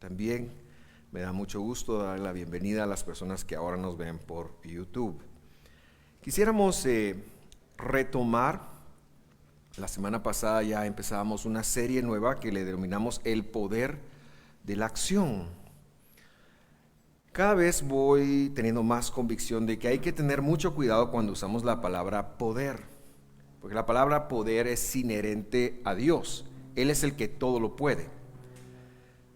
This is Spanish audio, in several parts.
También me da mucho gusto dar la bienvenida a las personas que ahora nos ven por YouTube. Quisiéramos retomar, la semana pasada ya empezábamos una serie nueva que le denominamos El Poder de la Acción. Cada vez voy teniendo más convicción de que hay que tener mucho cuidado cuando usamos la palabra poder, porque la palabra poder es inherente a Dios. Él es el que todo lo puede,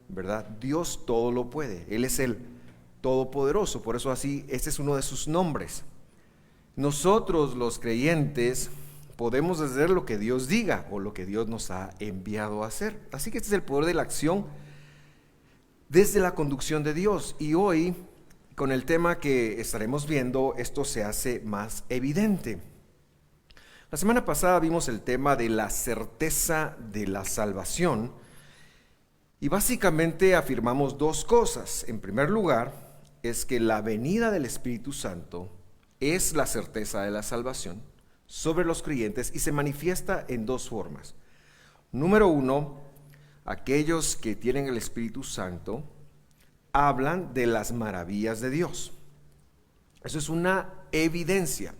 ¿verdad? Dios todo lo puede. Él es el Todopoderoso, por eso así, este es uno de sus nombres. Nosotros los creyentes podemos hacer lo que Dios diga o lo que Dios nos ha enviado a hacer. Así que este es el poder de la acción desde la conducción de Dios. Y hoy, con el tema que estaremos viendo, esto se hace más evidente. La semana pasada vimos el tema de la certeza de la salvación y básicamente afirmamos dos cosas. En primer lugar, es que la venida del Espíritu Santo es la certeza de la salvación sobre los creyentes y se manifiesta en dos formas. Número uno, aquellos que tienen el Espíritu Santo hablan de las maravillas de Dios. Eso es una evidencia.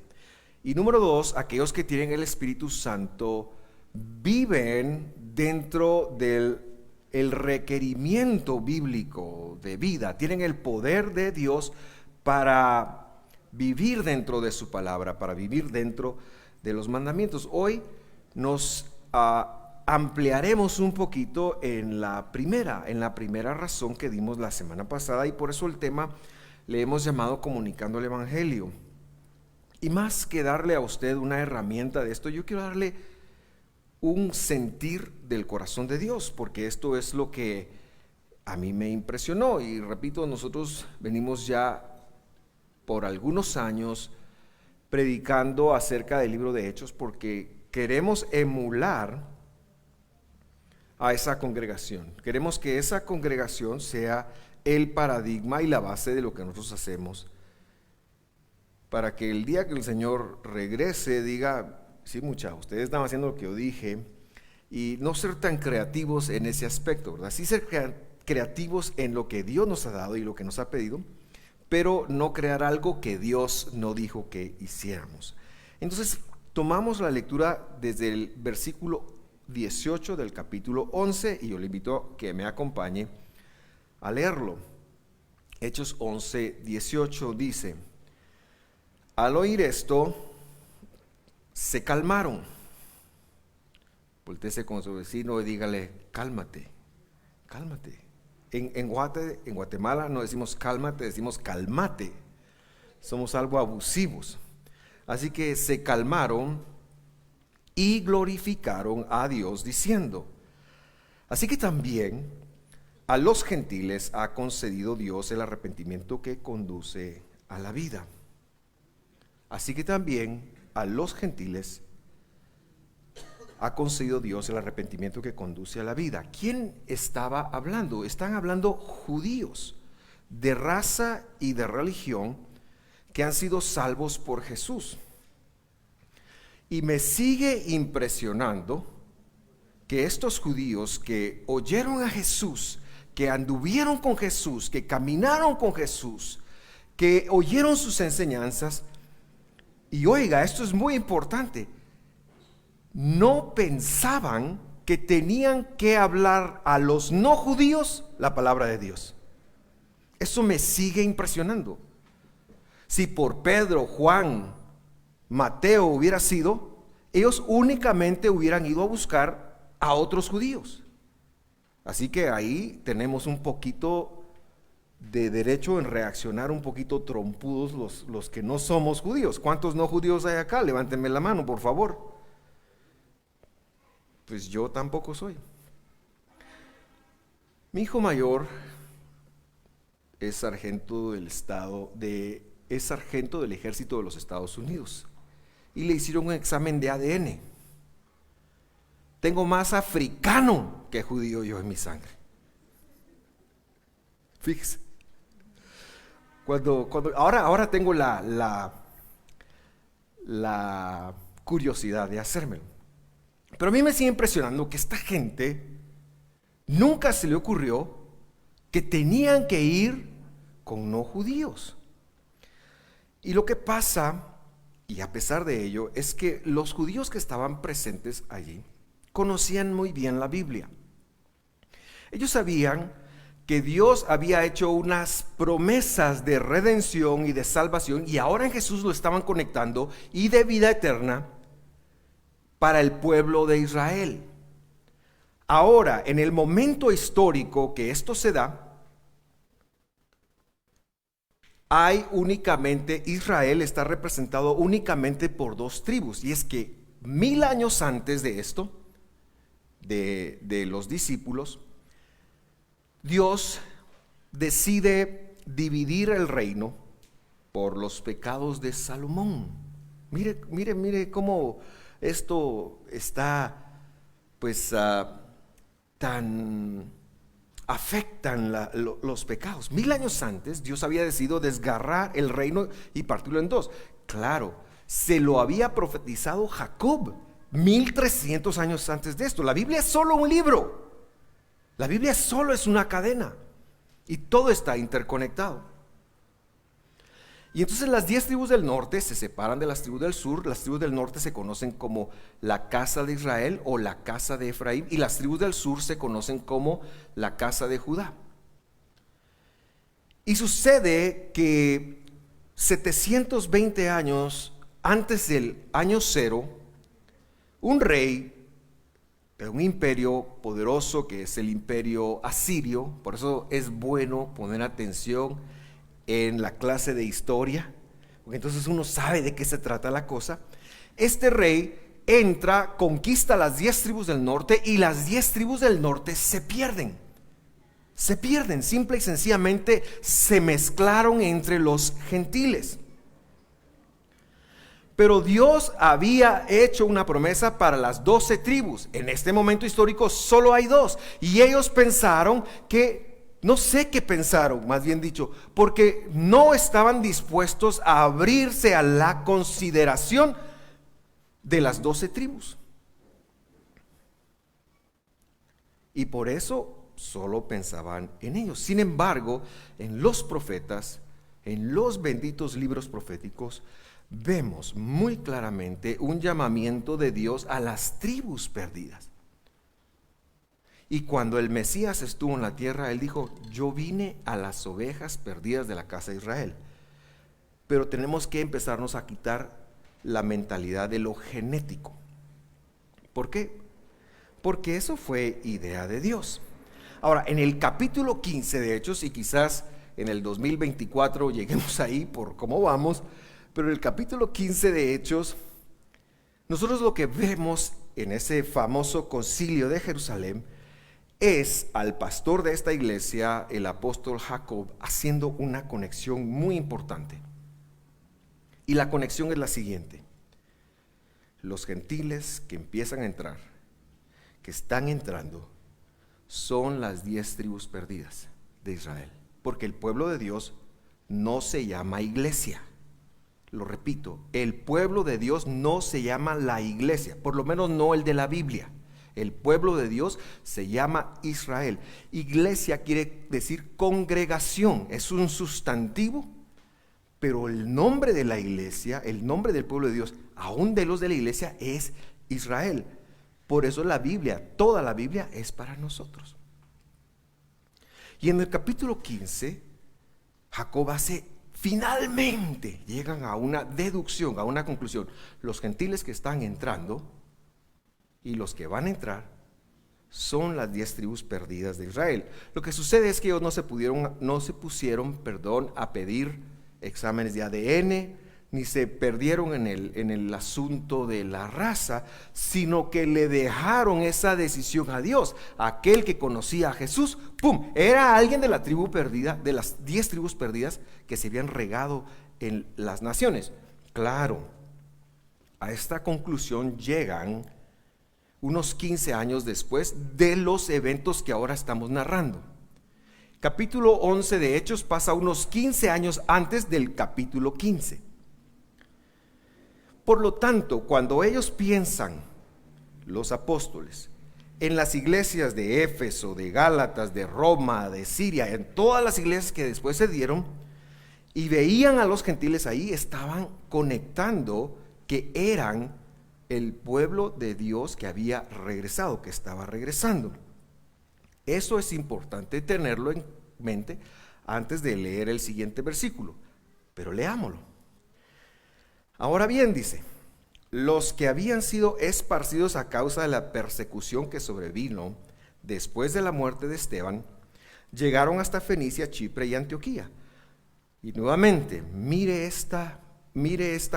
Y número dos, aquellos que tienen el Espíritu Santo viven dentro del requerimiento bíblico de vida. Tienen el poder de Dios para vivir dentro de su palabra, para vivir dentro de los mandamientos. Hoy nos ampliaremos un poquito en la primera razón que dimos la semana pasada, y por eso el tema le hemos llamado Comunicando el Evangelio. Y más que darle a usted una herramienta de esto, yo quiero darle un sentir del corazón de Dios, porque esto es lo que a mí me impresionó. Y repito, nosotros venimos ya por algunos años predicando acerca del libro de Hechos porque queremos emular a esa congregación. Queremos que esa congregación sea el paradigma y la base de lo que nosotros hacemos, para que el día que el Señor regrese diga: sí, muchachos, ustedes están haciendo lo que yo dije, y no ser tan creativos en ese aspecto, ¿verdad? Sí ser creativos en lo que Dios nos ha dado y lo que nos ha pedido, pero no crear algo que Dios no dijo que hiciéramos. Entonces, tomamos la lectura desde el versículo 18 del capítulo 11, y yo le invito a que me acompañe a leerlo. Hechos 11, 18 dice: al oír esto, se calmaron. Voltéese con su vecino y dígale: cálmate, cálmate. En Guatemala no decimos cálmate, decimos calmate. Somos algo abusivos. Así que se calmaron y glorificaron a Dios diciendo: así que también a los gentiles ha concedido Dios el arrepentimiento que conduce a la vida. Así que también a los gentiles ha concedido Dios el arrepentimiento que conduce a la vida. ¿Quién estaba hablando? Están hablando judíos de raza y de religión que han sido salvos por Jesús. Y me sigue impresionando que estos judíos que oyeron a Jesús, que anduvieron con Jesús, que caminaron con Jesús, que oyeron sus enseñanzas, y oiga, esto es muy importante, no pensaban que tenían que hablar a los no judíos la palabra de Dios. Eso me sigue impresionando. Si por Pedro, Juan, Mateo hubiera sido, ellos únicamente hubieran ido a buscar a otros judíos. Así que ahí tenemos un poquito de derecho en reaccionar un poquito trompudos los que no somos judíos. ¿Cuántos no judíos hay acá? Levántenme la mano, por favor. Pues yo tampoco soy. Mi hijo mayor es sargento del ejército de los Estados Unidos, y le hicieron un examen de ADN. Tengo más africano que judío yo en mi sangre. Fíjese. Ahora tengo la curiosidad de hacérmelo. Pero a mí me sigue impresionando que esta gente nunca se le ocurrió que tenían que ir con no judíos. Y lo que pasa, y a pesar de ello, es que los judíos que estaban presentes allí conocían muy bien la Biblia. Ellos sabían que Dios había hecho unas promesas de redención y de salvación, y ahora en Jesús lo estaban conectando, y de vida eterna para el pueblo de Israel. Ahora, en el momento histórico que esto se da, Israel está representado únicamente por dos tribus, y es que 1000 años antes de esto, de los discípulos, Dios decide dividir el reino por los pecados de Salomón. Mire cómo esto está, pues, tan afectan los pecados. 1000 años antes, Dios había decidido desgarrar el reino y partirlo en dos. Claro, se lo había profetizado Jacob 1300 años antes de esto. La Biblia es solo un libro. La Biblia solo es una cadena y todo está interconectado. Y entonces las 10 tribus del norte se separan de las tribus del sur. Las tribus del norte se conocen como la casa de Israel o la casa de Efraín, y las tribus del sur se conocen como la casa de Judá. Y sucede que 720 años antes del año cero, un rey de un imperio poderoso que es el imperio asirio, por eso es bueno poner atención en la clase de historia, porque entonces uno sabe de qué se trata la cosa. Este rey entra, conquista las 10 tribus del norte, y las 10 tribus del norte se pierden, simple y sencillamente se mezclaron entre los gentiles. Pero Dios había hecho una promesa para las 12 tribus. En este momento histórico solo hay 2, y ellos pensaron que, no sé qué pensaron, más bien dicho, porque no estaban dispuestos a abrirse a la consideración de las 12 tribus. Y por eso solo pensaban en ellos. Sin embargo, en los profetas, en los benditos libros proféticos, vemos muy claramente un llamamiento de Dios a las tribus perdidas. Y cuando el Mesías estuvo en la tierra, Él dijo: yo vine a las ovejas perdidas de la casa de Israel. Pero tenemos que empezarnos a quitar la mentalidad de lo genético. ¿Por qué? Porque eso fue idea de Dios. Ahora, en el capítulo 15 de Hechos, y quizás en el 2024 lleguemos ahí por cómo vamos, pero en el capítulo 15 de Hechos, nosotros lo que vemos en ese famoso concilio de Jerusalén es al pastor de esta iglesia, el apóstol Jacob, haciendo una conexión muy importante. Y la conexión es la siguiente: los gentiles que empiezan a entrar, que están entrando, son las 10 tribus perdidas de Israel. Porque el pueblo de Dios no se llama iglesia. Lo repito, el pueblo de Dios no se llama la iglesia, por lo menos no el de la Biblia. El pueblo de Dios se llama Israel. Iglesia quiere decir congregación, es un sustantivo, pero el nombre de la iglesia, el nombre del pueblo de Dios, aún de los de la iglesia, es Israel. Por eso la Biblia, toda la Biblia es para nosotros. Y en el capítulo 15, Jacob finalmente llegan a una deducción, a una conclusión. Los gentiles que están entrando y los que van a entrar son las 10 tribus perdidas de Israel. Lo que sucede es que ellos no se pusieron a pedir exámenes de ADN, ni se perdieron en el asunto de la raza, sino que le dejaron esa decisión a Dios. Aquel que conocía a Jesús, ¡pum!, era alguien de la tribu perdida, de las 10 tribus perdidas que se habían regado en las naciones. Claro, a esta conclusión llegan unos 15 años después de los eventos que ahora estamos narrando. Capítulo 11 de Hechos pasa unos 15 años antes del capítulo 15. Por lo tanto, cuando ellos piensan, los apóstoles, En las iglesias de Éfeso, de Gálatas, de Roma, de Siria, en todas las iglesias que después se dieron y veían a los gentiles ahí, estaban conectando que eran el pueblo de Dios que había regresado, que estaba regresando. Eso es importante tenerlo en mente antes de leer el siguiente versículo, pero leámoslo. Ahora bien, dice: los que habían sido esparcidos a causa de la persecución que sobrevino después de la muerte de Esteban, llegaron hasta Fenicia, Chipre y Antioquía. Y nuevamente, mire esta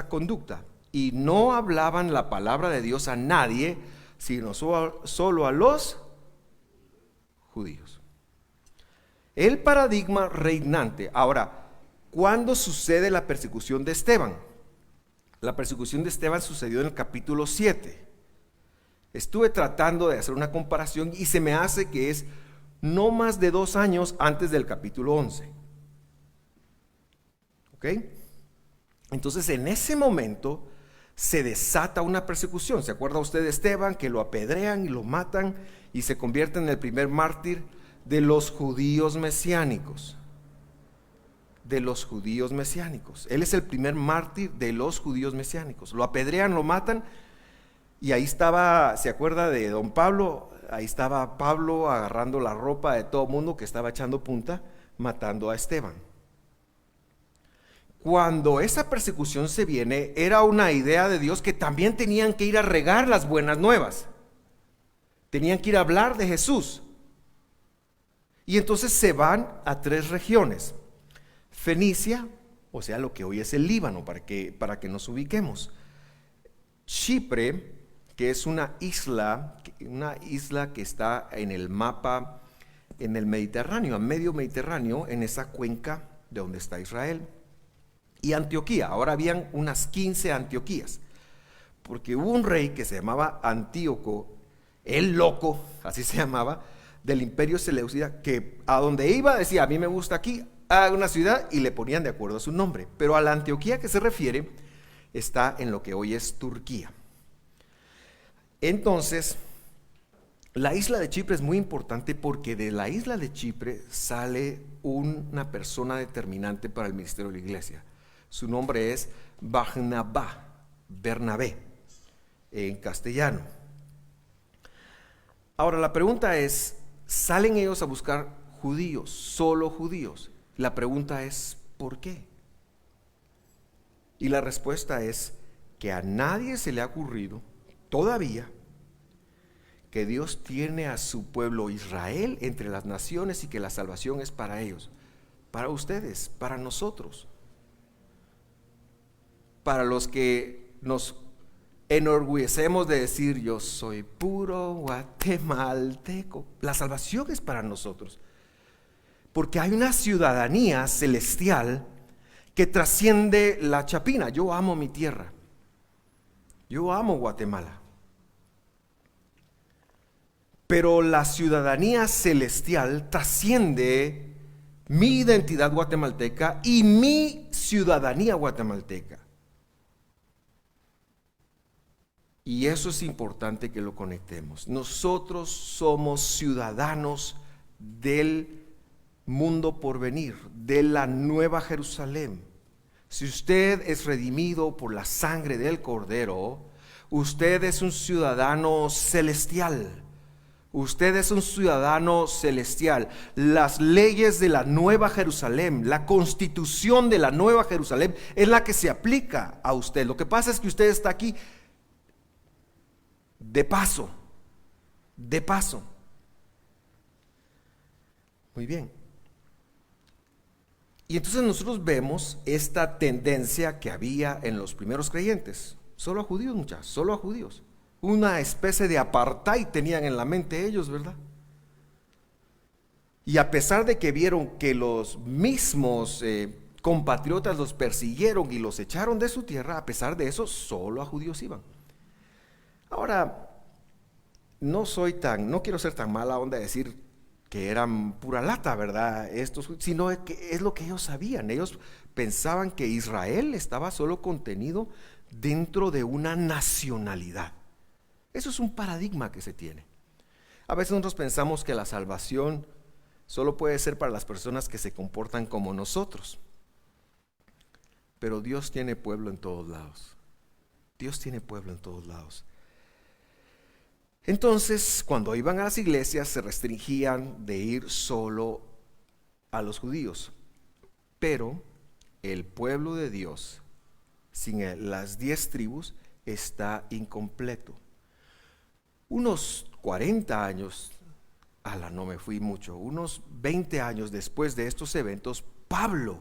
conducta. Y no hablaban la palabra de Dios a nadie, sino solo a los judíos. El paradigma reinante. Ahora, ¿cuándo sucede la persecución de Esteban? La persecución de Esteban sucedió en el capítulo 7. Estuve tratando de hacer una comparación y se me hace que es no más de 2 años antes del capítulo 11. ¿Ok? Entonces, en ese momento se desata una persecución. ¿Se acuerda usted de Esteban, que lo apedrean y lo matan y se convierte en el primer mártir de los judíos mesiánicos? De los judíos mesiánicos. Él es el primer mártir de los judíos mesiánicos. Lo apedrean, lo matan, y ahí estaba, ¿se acuerda de don Pablo? Ahí estaba Pablo agarrando la ropa de todo mundo que estaba echando punta, matando a Esteban. Cuando esa persecución se viene, era una idea de Dios que también tenían que ir a regar las buenas nuevas. Tenían que ir a hablar de Jesús. Y entonces se van a 3 regiones. Fenicia, o sea, lo que hoy es el Líbano, para que nos ubiquemos. Chipre, que es una isla que está en el mapa, en el Mediterráneo, a medio Mediterráneo, en esa cuenca de donde está Israel. Y Antioquía. Ahora habían unas 15 Antioquías, porque hubo un rey que se llamaba Antíoco, el loco, así se llamaba, del imperio seleucida, que a donde iba decía: a mí me gusta aquí, a una ciudad, y le ponían de acuerdo a su nombre. Pero a la Antioquía que se refiere está en lo que hoy es Turquía. Entonces, la isla de Chipre es muy importante porque de la isla de Chipre sale una persona determinante para el ministerio de la iglesia. Su nombre es Bernabé, en castellano. Ahora la pregunta es: ¿salen ellos a buscar judíos, solo judíos? La pregunta es: ¿por qué? Y la respuesta es que a nadie se le ha ocurrido todavía que Dios tiene a su pueblo Israel entre las naciones y que la salvación es para ellos, para ustedes, para nosotros, para los que nos enorgullecemos de decir: yo soy puro guatemalteco. La salvación es para nosotros, porque hay una ciudadanía celestial que trasciende la chapina. Yo amo mi tierra, yo amo Guatemala, pero la ciudadanía celestial trasciende mi identidad guatemalteca y mi ciudadanía guatemalteca. Y eso es importante que lo conectemos. Nosotros somos ciudadanos del mundo por venir, de la nueva Jerusalén. Si usted es redimido por la sangre del Cordero, usted es un ciudadano celestial. Usted es un ciudadano celestial. Las leyes de la nueva Jerusalén, la constitución de la nueva Jerusalén es la que se aplica a usted. Lo que pasa es que usted está aquí de paso. Muy bien. Y entonces nosotros vemos esta tendencia que había en los primeros creyentes. Solo a judíos, muchachos, solo a judíos. Una especie de apartheid tenían en la mente ellos, ¿verdad? Y a pesar de que vieron que los mismos compatriotas los persiguieron y los echaron de su tierra, a pesar de eso, solo a judíos iban. Ahora, no quiero ser tan mala onda de decir que eran pura lata, ¿verdad? Sino que es lo que ellos sabían. Ellos pensaban que Israel estaba solo contenido dentro de una nacionalidad. Eso es un paradigma que se tiene. A veces nosotros pensamos que la salvación solo puede ser para las personas que se comportan como nosotros. Pero Dios tiene pueblo en todos lados. Dios tiene pueblo en todos lados. Entonces, cuando iban a las iglesias, se restringían de ir solo a los judíos. Pero el pueblo de Dios, sin las 10 tribus, está incompleto. Unos 40 años, no me fui mucho, unos 20 años después de estos eventos, Pablo,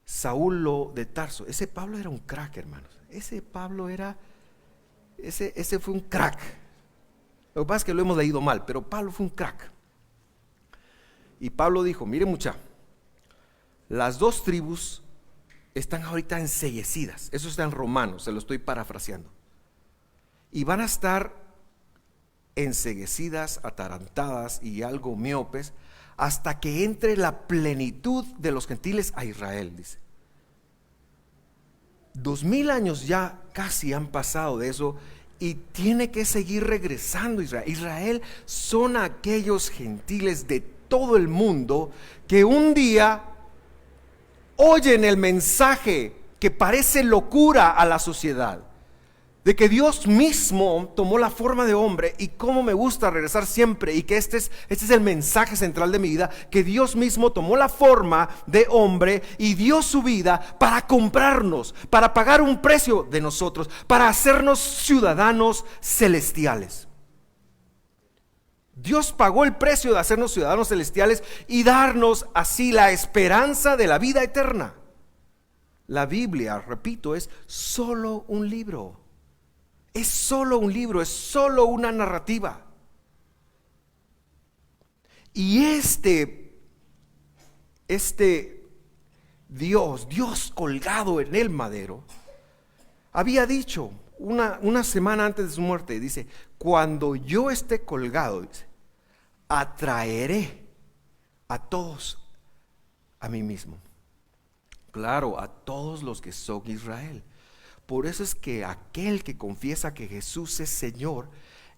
Saulo de Tarso, ese Pablo era un crack, hermanos. Ese Pablo ese fue un crack. Lo que pasa es que lo hemos leído mal, pero Pablo fue un crack. Y Pablo dijo, mire mucha, las 2 tribus están ahorita enceguecidas. Eso está en Romanos, se lo estoy parafraseando. Y van a estar enceguecidas, atarantadas y algo miopes hasta que entre la plenitud de los gentiles a Israel, dice. 2000 años ya casi han pasado de eso y tiene que seguir regresando Israel. Israel son aquellos gentiles de todo el mundo que un día oyen el mensaje que parece locura a la sociedad, de que Dios mismo tomó la forma de hombre. Y cómo me gusta regresar siempre, y que este es el mensaje central de mi vida, que Dios mismo tomó la forma de hombre y dio su vida para comprarnos, para pagar un precio de nosotros, para hacernos ciudadanos celestiales. Dios pagó el precio de hacernos ciudadanos celestiales y darnos así la esperanza de la vida eterna. La Biblia, repito, es solo un libro. Es solo un libro, es solo una narrativa. Y este Dios colgado en el madero, había dicho una semana antes de su muerte, dice, cuando yo esté colgado, dice, atraeré a todos a mí mismo. Claro, a todos los que son Israel. Por eso es que aquel que confiesa que Jesús es Señor,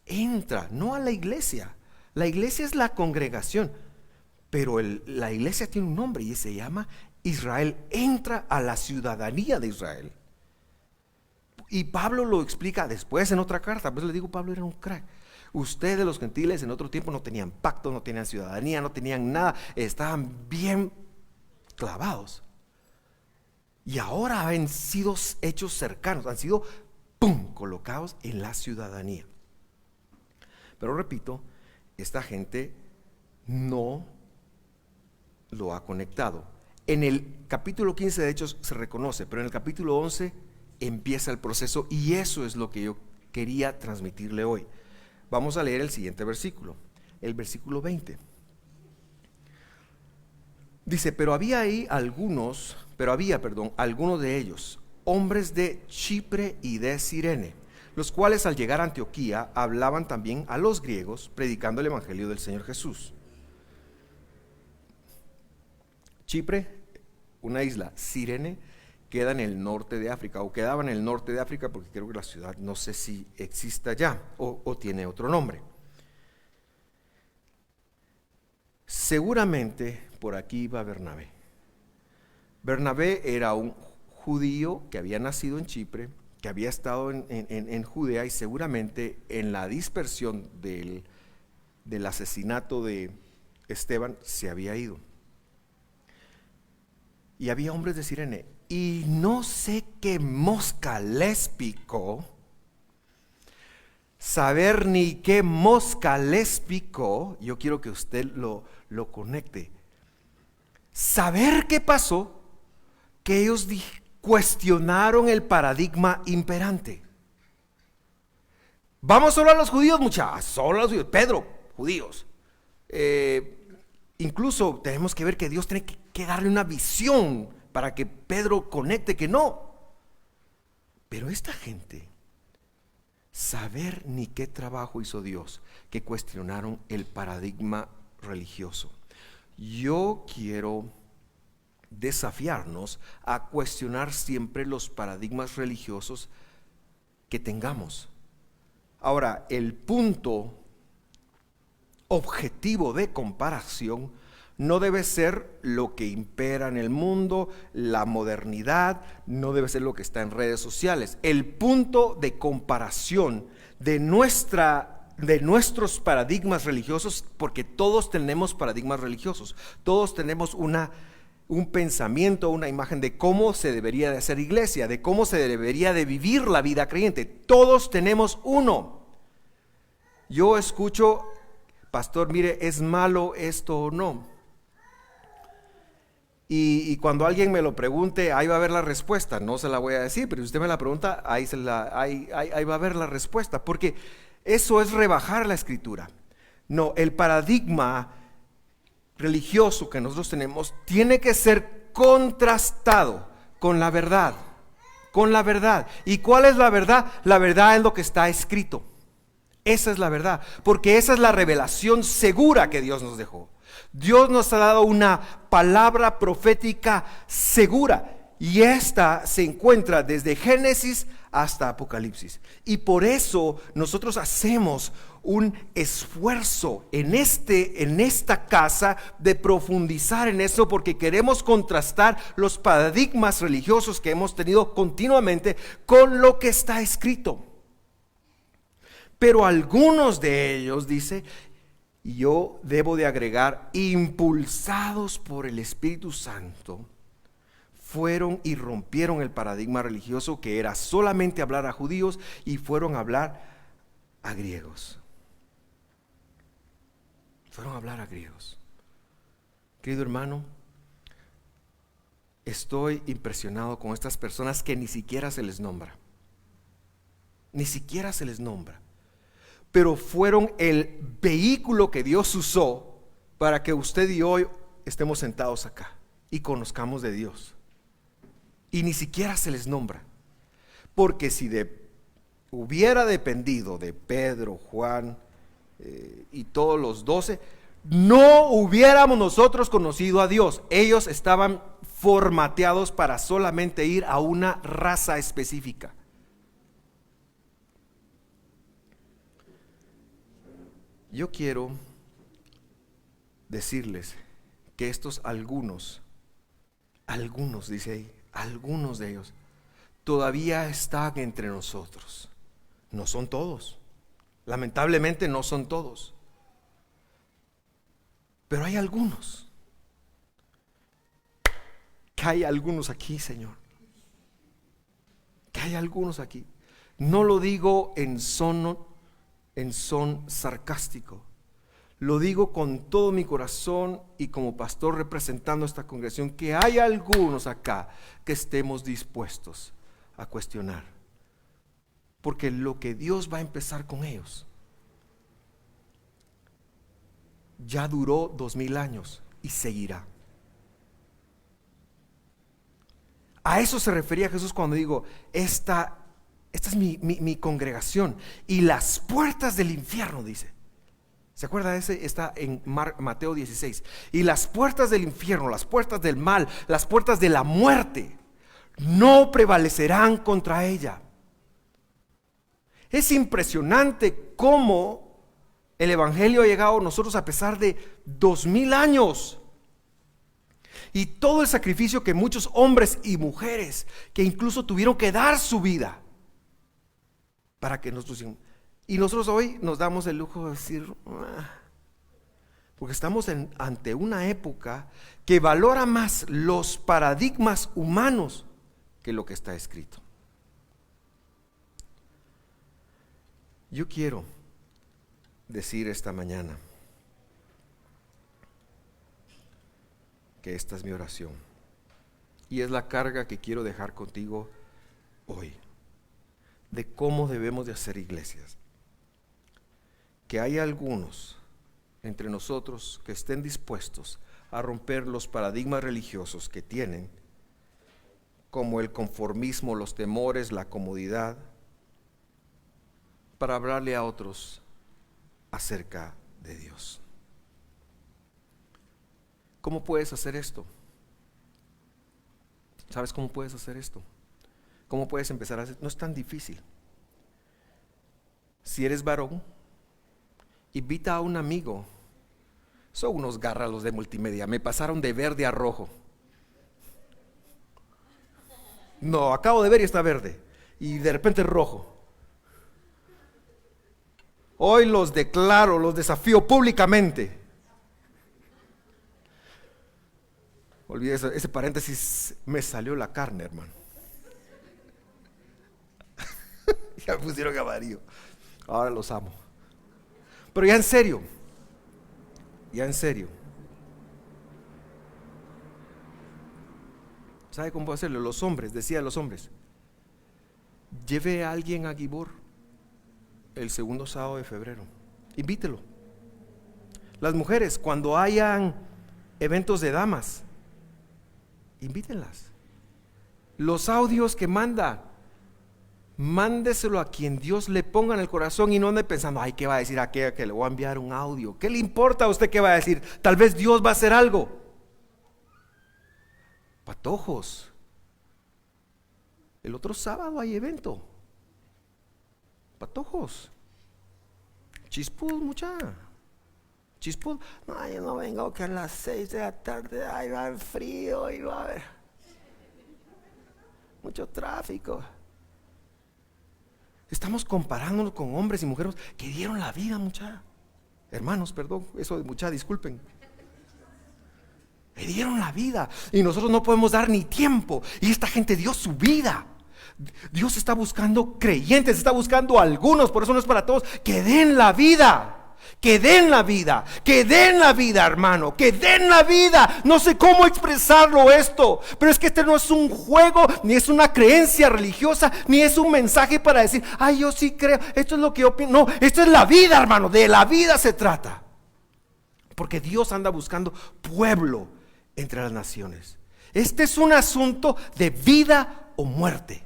entra, no a la iglesia. La iglesia es la congregación, pero la iglesia tiene un nombre y se llama Israel. Entra a la ciudadanía de Israel. Y Pablo lo explica después en otra carta. Pues le digo, Pablo era un crack. Ustedes los gentiles en otro tiempo no tenían pacto, no tenían ciudadanía, no tenían nada. Estaban bien clavados. Y ahora han sido hechos cercanos, han sido colocados en la ciudadanía. Pero repito, esta gente no lo ha conectado. En el capítulo 15 de Hechos se reconoce, pero en el capítulo 11 empieza el proceso, y eso es lo que yo quería transmitirle hoy. Vamos a leer el siguiente versículo, el versículo 20. Dice, pero había algunos de ellos, hombres de Chipre y de Cirene, los cuales al llegar a Antioquía hablaban también a los griegos, predicando el evangelio del Señor Jesús. Chipre, una isla, Cirene queda en el norte de África, o quedaba en el norte de África, porque creo que la ciudad no sé si exista ya o tiene otro nombre. Seguramente por aquí iba Bernabé. Bernabé era un judío que había nacido en Chipre, que había estado en Judea, y seguramente en la dispersión del asesinato de Esteban se había ido. Y había hombres de Cirene, y no sé qué mosca les picó, saber ni qué mosca les picó. Yo quiero que usted lo conecte. Saber qué pasó, que ellos cuestionaron el paradigma imperante. Vamos solo a los judíos, muchachos, solo a los judíos. Pedro, judíos. Incluso tenemos que ver que Dios tiene que darle una visión para que Pedro conecte que no. Pero esta gente, saber ni qué trabajo hizo Dios, que cuestionaron el paradigma religioso. Yo quiero desafiarnos a cuestionar siempre los paradigmas religiosos que tengamos. Ahora, el punto objetivo de comparación no debe ser lo que impera en el mundo, la modernidad, no debe ser lo que está en redes sociales. El punto de comparación de nuestros paradigmas religiosos, porque todos tenemos paradigmas religiosos, todos tenemos un pensamiento, una imagen de cómo se debería de hacer iglesia, de cómo se debería de vivir la vida creyente. Todos tenemos uno. Yo escucho, pastor, mire, ¿es malo esto o no? Y cuando alguien me lo pregunte, ahí va a haber la respuesta. No se la voy a decir, pero si usted me la pregunta, ahí va a haber la respuesta. Porque eso es rebajar la escritura. No, el paradigma religioso que nosotros tenemos tiene que ser contrastado con la verdad. Con la verdad. ¿Y cuál es la verdad? La verdad es lo que está escrito. Esa es la verdad. Porque esa es la revelación segura que Dios nos dejó. Dios nos ha dado una palabra profética segura, y esta se encuentra desde Génesis hasta Apocalipsis. Y por eso nosotros hacemos un esfuerzo en esta casa de profundizar en eso, porque queremos contrastar los paradigmas religiosos que hemos tenido continuamente con lo que está escrito. Pero algunos de ellos, dice, y yo debo de agregar, impulsados por el Espíritu Santo, fueron y rompieron el paradigma religioso que era solamente hablar a judíos, y fueron a hablar a griegos. Fueron a hablar a griegos. Querido hermano, estoy impresionado con estas personas que ni siquiera se les nombra. Ni siquiera se les nombra. Pero fueron el vehículo que Dios usó para que usted y yo estemos sentados acá y conozcamos de Dios. Y ni siquiera se les nombra. Porque si hubiera dependido de Pedro, Juan y todos los 12, no hubiéramos nosotros conocido a Dios. Ellos estaban formateados para solamente ir a una raza específica. Yo quiero decirles que estos algunos dice ahí, algunos de ellos todavía están entre nosotros. No son todos, lamentablemente no son todos, pero hay algunos. Que hay algunos aquí, Señor, que hay algunos aquí. No lo digo en son sarcástico, lo digo con todo mi corazón y como pastor representando a esta congregación, que hay algunos acá que estemos dispuestos a cuestionar, porque lo que Dios va a empezar con ellos ya duró 2000 años y seguirá. A eso se refería Jesús cuando digo, esta es mi congregación, y las puertas del infierno, dice. ¿Se acuerda de ese? Está en Mateo 16. Y las puertas del infierno, las puertas del mal, las puertas de la muerte, no prevalecerán contra ella. Es impresionante cómo el evangelio ha llegado a nosotros a pesar de 2000 años. Y todo el sacrificio que muchos hombres y mujeres que incluso tuvieron que dar su vida para que nosotros, y nosotros hoy nos damos el lujo de decir, porque estamos ante una época que valora más los paradigmas humanos que lo que está escrito. Yo quiero decir esta mañana que esta es mi oración y es la carga que quiero dejar contigo hoy, de cómo debemos de hacer iglesias. Que hay algunos entre nosotros que estén dispuestos a romper los paradigmas religiosos que tienen, como el conformismo, los temores, la comodidad, para hablarle a otros acerca de Dios. ¿Cómo puedes hacer esto? ¿Sabes cómo puedes hacer esto? ¿Cómo puedes empezar a hacer? No es tan difícil. Si eres varón, invita a un amigo Son unos gárralos de multimedia. Me pasaron de verde a rojo. No, acabo de ver y está verde. Y de repente rojo. Hoy los declaro, los desafío públicamente. Olvidé ese paréntesis, me salió la carne, hermano. Ya me pusieron amarillo. Ahora los amo. Pero ya en serio. ¿Sabe cómo puedo hacerlo? Los hombres, decía los hombres, lleve a alguien a Gibor el segundo sábado de febrero. Invítelo. Las mujeres, cuando hayan eventos de damas, invítenlas. Los audios que manda, mándeselo a quien Dios le ponga en el corazón y no ande pensando, ay, ¿qué va a decir aquella que le voy a enviar un audio? ¿Qué le importa a usted qué va a decir? Tal vez Dios va a hacer algo. Patojos. El otro sábado hay evento. Patojos. Chispud, muchacha. Chispud. No, yo no vengo que a las 6 de la tarde ahí va el frío y va a haber mucho tráfico. Estamos comparándonos con hombres y mujeres que dieron la vida, muchacha. Hermanos, perdón, eso de muchacha, disculpen. Le dieron la vida y nosotros no podemos dar ni tiempo. Y esta gente dio su vida. Dios está buscando creyentes, está buscando algunos, por eso no es para todos, que den la vida. Que den la vida, que den la vida, hermano, que den la vida. No sé cómo expresarlo esto, pero es que este no es un juego, ni es una creencia religiosa, ni es un mensaje para decir, ay, yo sí creo, esto es lo que yo opino. No, esto es la vida, hermano, de la vida se trata. Porque Dios anda buscando pueblo entre las naciones. Este es un asunto de vida o muerte.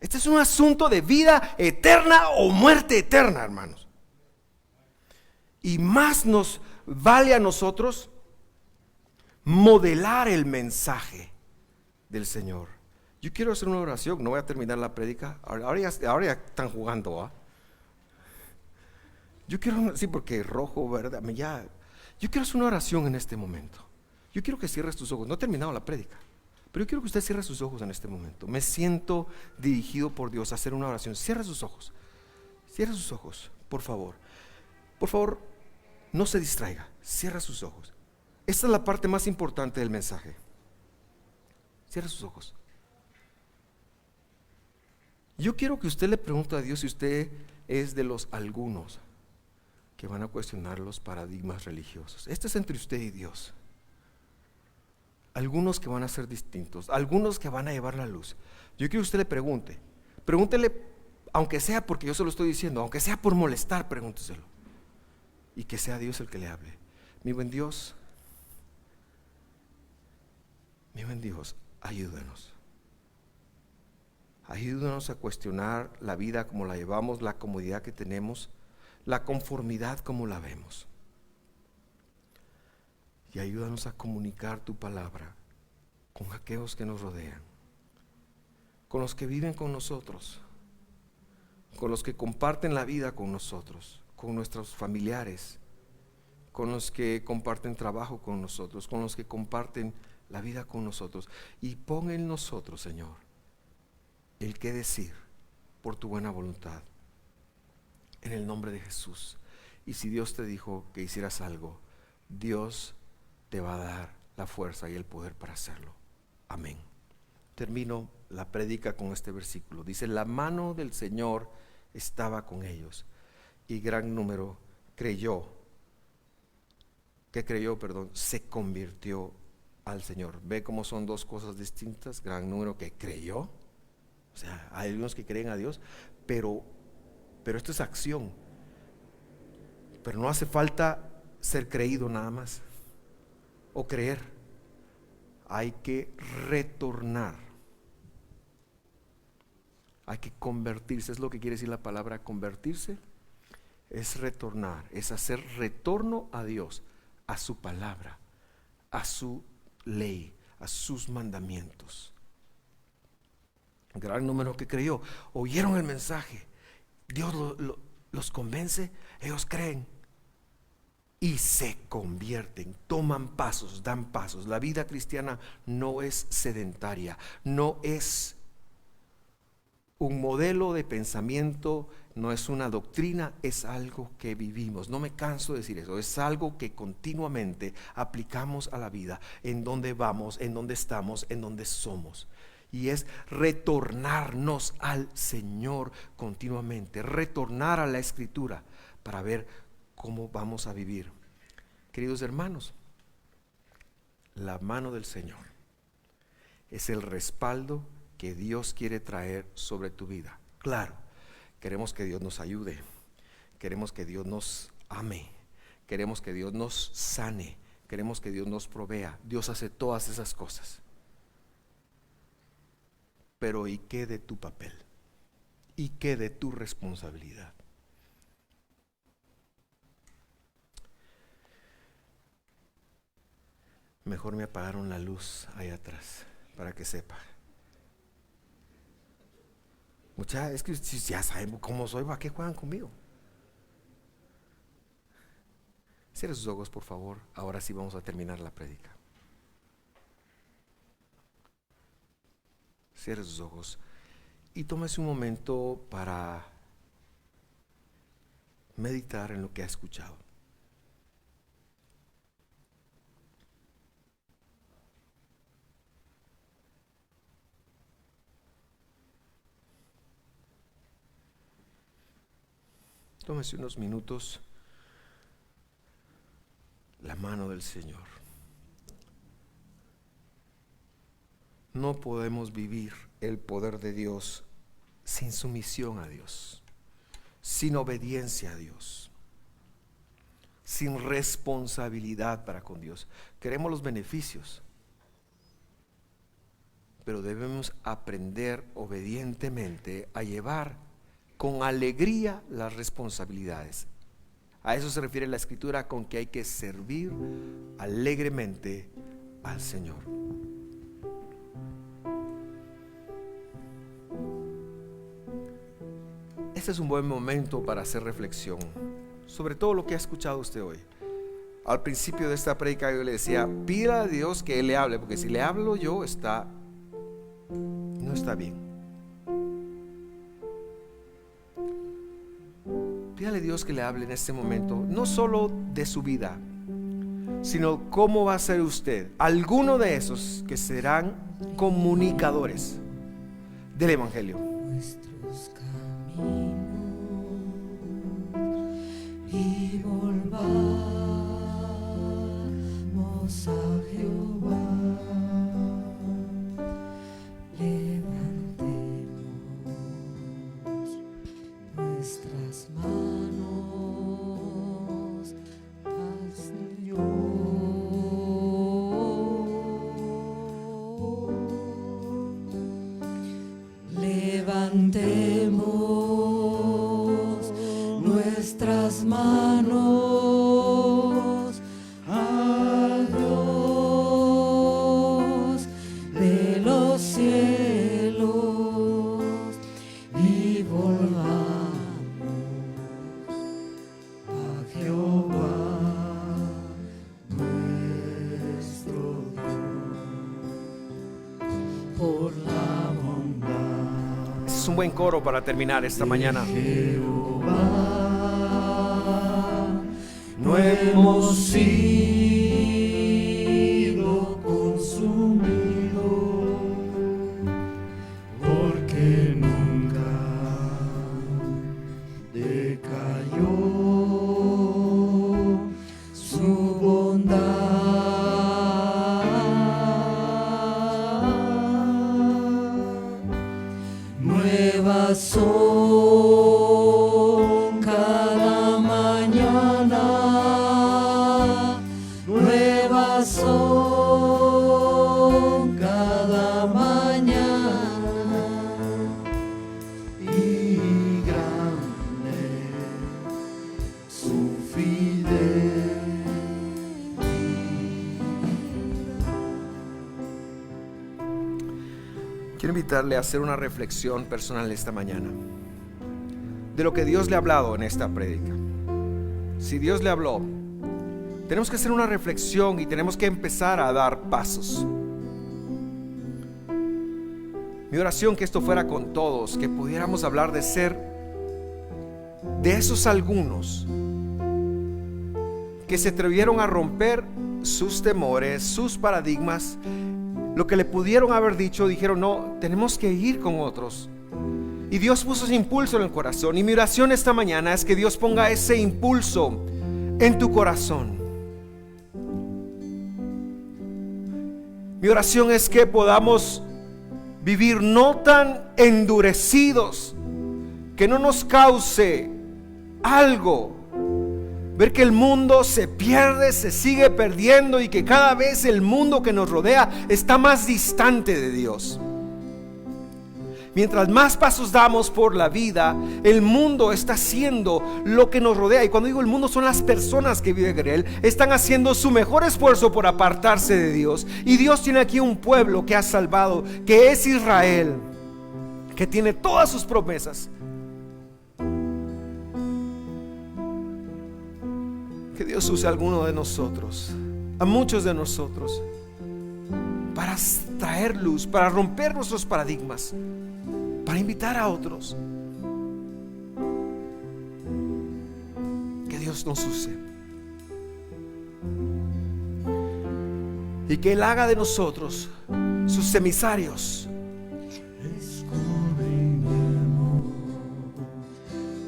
Este es un asunto de vida eterna o muerte eterna, hermanos. Y más nos vale a nosotros modelar el mensaje del Señor. Yo quiero hacer una oración, no voy a terminar la prédica. Ahora ya están jugando, ¿va? Yo quiero, sí, porque rojo, verdad, yo quiero hacer una oración en este momento. Yo quiero que cierres tus ojos. No he terminado la prédica, pero yo quiero que usted cierre sus ojos en este momento. Me siento dirigido por Dios a hacer una oración. Cierre sus ojos. Cierre sus ojos, por favor. Por favor, no se distraiga. Cierra sus ojos. Esta es la parte más importante del mensaje. Cierre sus ojos. Yo quiero que usted le pregunte a Dios si usted es de los algunos que van a cuestionar los paradigmas religiosos. Esto es entre usted y Dios. Algunos que van a ser distintos, algunos que van a llevar la luz. Yo quiero que usted le pregunte. Pregúntele, aunque sea porque yo se lo estoy diciendo, aunque sea por molestar, pregúnteselo. Y que sea Dios el que le hable. Mi buen Dios, ayúdanos. Ayúdanos a cuestionar la vida como la llevamos, la comodidad que tenemos, la conformidad como la vemos. Y ayúdanos a comunicar tu palabra con aquellos que nos rodean, con los que viven con nosotros, con los que comparten la vida con nosotros, con nuestros familiares, con los que comparten trabajo con nosotros, con los que comparten la vida con nosotros. Y pon en nosotros, Señor, el qué decir por tu buena voluntad, en el nombre de Jesús. Y si Dios te dijo que hicieras algo, Dios te va a dar la fuerza y el poder para hacerlo. Amén. Termino la prédica con este versículo. Dice, la mano del Señor estaba con ellos y gran número se convirtió al Señor. Ve cómo son dos cosas distintas. Gran número que creyó, o sea, hay algunos que creen a Dios, pero esto es acción. Pero no hace falta ser creído nada más o creer, hay que retornar, hay que convertirse. Es lo que quiere decir la palabra convertirse. Es retornar, es hacer retorno a Dios, a su palabra, a su ley, a sus mandamientos. Gran número que creyó, oyeron el mensaje, Dios los convence, ellos creen. y se convierten, toman pasos, dan pasos. La vida cristiana no es sedentaria, no es un modelo de pensamiento, no es una doctrina, es algo que vivimos. No me canso de decir eso, es algo que continuamente aplicamos a la vida, en donde vamos, en donde estamos, en donde somos. Y es retornarnos al Señor continuamente, retornar a la Escritura para ver cómo vamos a vivir. Queridos hermanos, la mano del Señor es el respaldo que Dios quiere traer sobre tu vida. Claro, queremos que Dios nos ayude, queremos que Dios nos ame, queremos que Dios nos sane, queremos que Dios nos provea. Dios hace todas esas cosas. Pero ¿y qué de tu papel? ¿Y qué de tu responsabilidad? Mejor me apagaron la luz ahí atrás para que sepa. Muchachos, es que si ya saben cómo soy, ¿para qué juegan conmigo? Cierre sus ojos, por favor. Ahora sí vamos a terminar la prédica. Cierre sus ojos y tómese un momento para meditar en lo que ha escuchado. Tómese unos minutos. La mano del Señor. No podemos vivir el poder de Dios sin sumisión a Dios, sin obediencia a Dios, sin responsabilidad para con Dios. Queremos los beneficios, pero debemos aprender obedientemente a llevar con alegría las responsabilidades. A eso se refiere la Escritura con que hay que servir alegremente al Señor. Este es un buen momento para hacer reflexión sobre todo lo que ha escuchado usted hoy. Al principio de esta prédica yo le decía, pida a Dios que Él le hable, porque si le hablo yo no está bien. Pídale a Dios que le hable en este momento, no solo de su vida, sino cómo va a ser usted, alguno de esos que serán comunicadores del Evangelio. Nuestros caminos y volvamos a Jehová. Levantemos nuestras manos al Señor. Levantemos nuestras manos a Dios de los cielos y volvamos a Jehová nuestro Dios por la bondad. Es un buen coro para terminar esta mañana. Jehová, no hemos sido consumidos, porque nunca decayó su bondad. Nuevas son cada mañana, nuevas son cada mañana, y grande su fidelidad. Quiero invitarle a hacer una reflexión personal esta mañana de lo que Dios le ha hablado en esta prédica. Si Dios le habló, Tenemos que hacer una reflexión y tenemos que empezar a dar pasos. Mi oración que esto fuera con todos, que pudiéramos hablar de ser de esos algunos que se atrevieron a romper sus temores, sus paradigmas, lo que le pudieron haber dicho, dijeron no, tenemos que ir con otros. Y Dios puso ese impulso en el corazón. Y mi oración esta mañana es que Dios ponga ese impulso en tu corazón. Mi oración es que podamos vivir no tan endurecidos, que no nos cause algo ver que el mundo se pierde, se sigue perdiendo y que cada vez el mundo que nos rodea está más distante de Dios. Mientras más pasos damos por la vida, el mundo está haciendo lo que nos rodea. Y cuando digo el mundo, son las personas que viven en él. Están haciendo su mejor esfuerzo por apartarse de Dios. Y Dios tiene aquí un pueblo que ha salvado, que es Israel, que tiene todas sus promesas. Que Dios use a alguno de nosotros, a muchos de nosotros, para traer luz, para romper nuestros paradigmas, para invitar a otros. Que Dios nos use y que Él haga de nosotros sus emisarios. Escudriñemos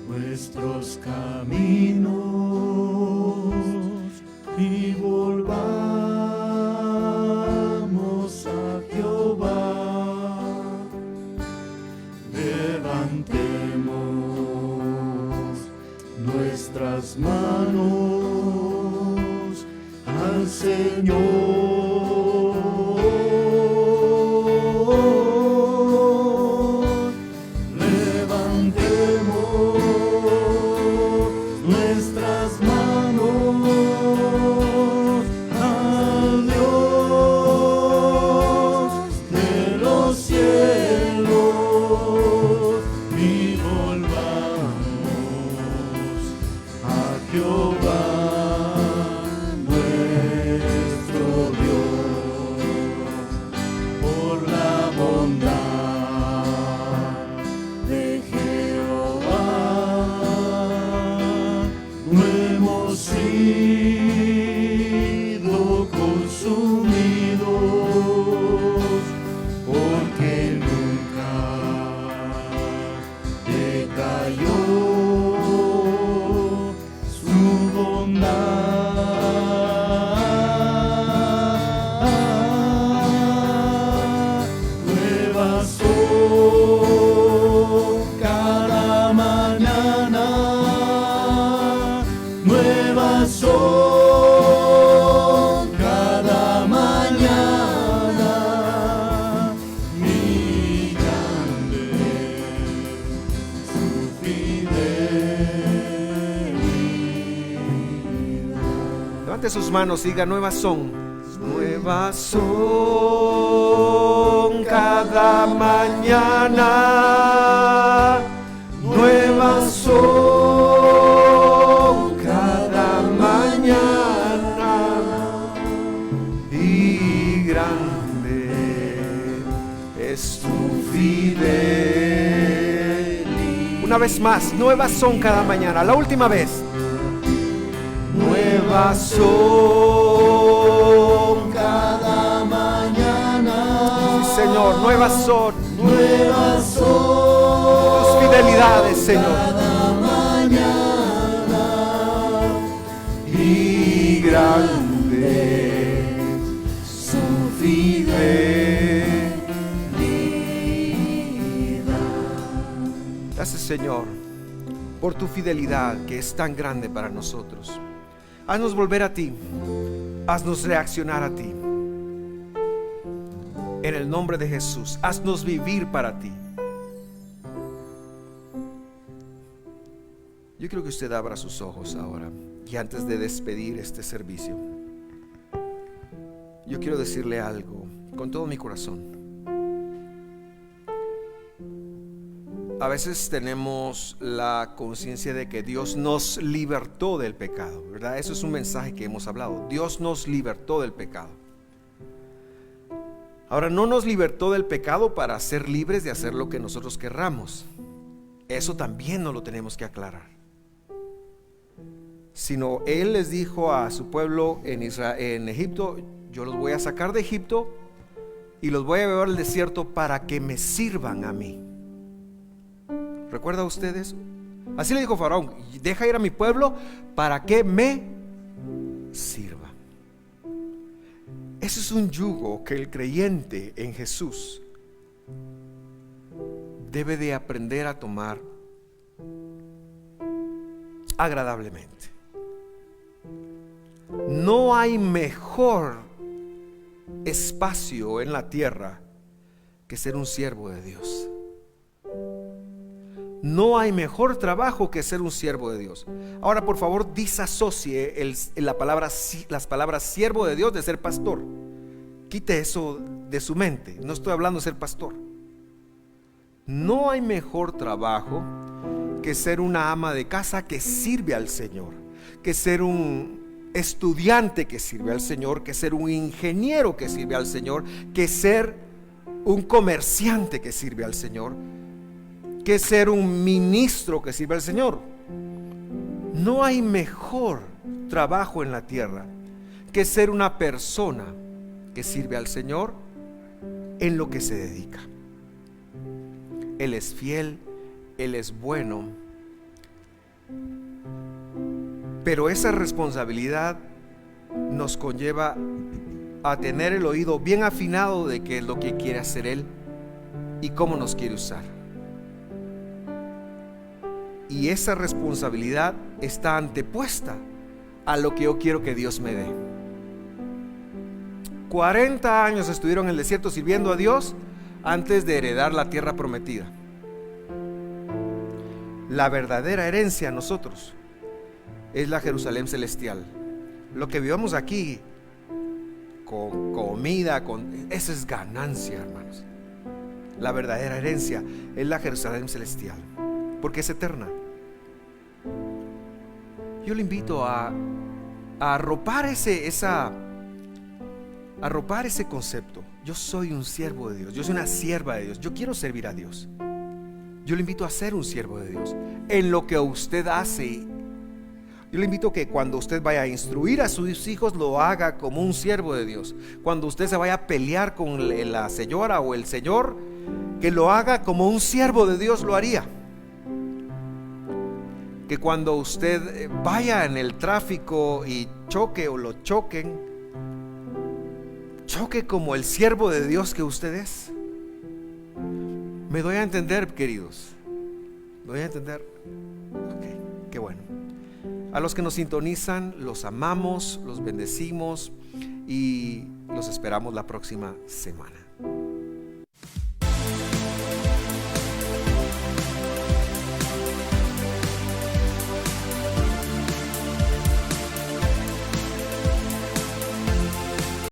nuestros caminos y volvamos a Jehová. Levantemos nuestras manos al Señor. Levantemos nuestras manos al Dios de los cielos y volvamos a Jehová nuestro Dios. Por la bondad de Jehová no hemos sido consumidos, porque nunca decayó su bondad. Nuevas son cada mañana, nuevas son cada mañana. Mi grande su fidelidad. Levante sus manos y diga: nuevas son. Nuevas son cada mañana, nuevas son cada mañana, y grande es tu fidelidad. Una vez más, nuevas son cada mañana. La última vez. Nuevas son Cada mañana, sí, Señor, nuevas son nuevas son tus fidelidades, Señor. cada mañana, Y grande su fidelidad. Gracias, Señor, por tu fidelidad que es tan grande para nosotros. Haznos volver a ti, haznos reaccionar a ti. En el nombre de Jesús, haznos vivir para ti. Yo quiero que usted abra sus ojos ahora. Y antes de despedir este servicio, yo quiero decirle algo con todo mi corazón. A veces tenemos la conciencia de que Dios nos libertó del pecado, ¿verdad? Eso es un mensaje que hemos hablado. Dios nos libertó del pecado. Ahora, no nos libertó del pecado para ser libres de hacer lo que nosotros querramos. Eso también nos lo tenemos que aclarar. Sino Él les dijo a su pueblo en Egipto: yo los voy a sacar de Egipto y los voy a llevar al desierto para que me sirvan a mí. ¿Recuerda usted eso? Así le dijo Faraón: deja ir a mi pueblo para que me sirva. Ese es un yugo que el creyente en Jesús debe de aprender a tomar agradablemente. No hay mejor espacio en la tierra que ser un siervo de Dios. No hay mejor trabajo que ser un siervo de Dios. Ahora, por favor, disasocie las palabras siervo de Dios de ser pastor. Quite eso de su mente. No estoy hablando de ser pastor. No hay mejor trabajo que ser una ama de casa que sirve al Señor, que ser un estudiante que sirve al Señor, que ser un ingeniero que sirve al Señor, que ser un comerciante que sirve al Señor, que ser un ministro que sirve al Señor. No hay mejor trabajo en la tierra que ser una persona que sirve al Señor en lo que se dedica. Él es fiel, Él es bueno, pero esa responsabilidad nos conlleva a tener el oído bien afinado de qué es lo que quiere hacer Él y cómo nos quiere usar. Y esa responsabilidad está antepuesta a lo que yo quiero que Dios me dé. 40 años estuvieron en el desierto sirviendo a Dios antes de heredar la tierra prometida. La verdadera herencia a nosotros es la Jerusalén celestial. Lo que vivamos aquí con comida, eso es ganancia, hermanos. La verdadera herencia es la Jerusalén celestial, porque es eterna. Yo le invito a arropar arropar ese concepto. Yo soy un siervo de Dios, yo soy una sierva de Dios, yo quiero servir a Dios. Yo le invito a ser un siervo de Dios en lo que usted hace. Yo le invito a que cuando usted vaya a instruir a sus hijos, lo haga como un siervo de Dios. Cuando usted se vaya a pelear con la señora o el señor, que lo haga como un siervo de Dios lo haría. Que cuando usted vaya en el tráfico y choque o lo choquen, choque como el siervo de Dios que usted es. ¿Me doy a entender, queridos? ¿Me doy a entender? Ok, qué bueno. A los que nos sintonizan, los amamos, los bendecimos y los esperamos la próxima semana.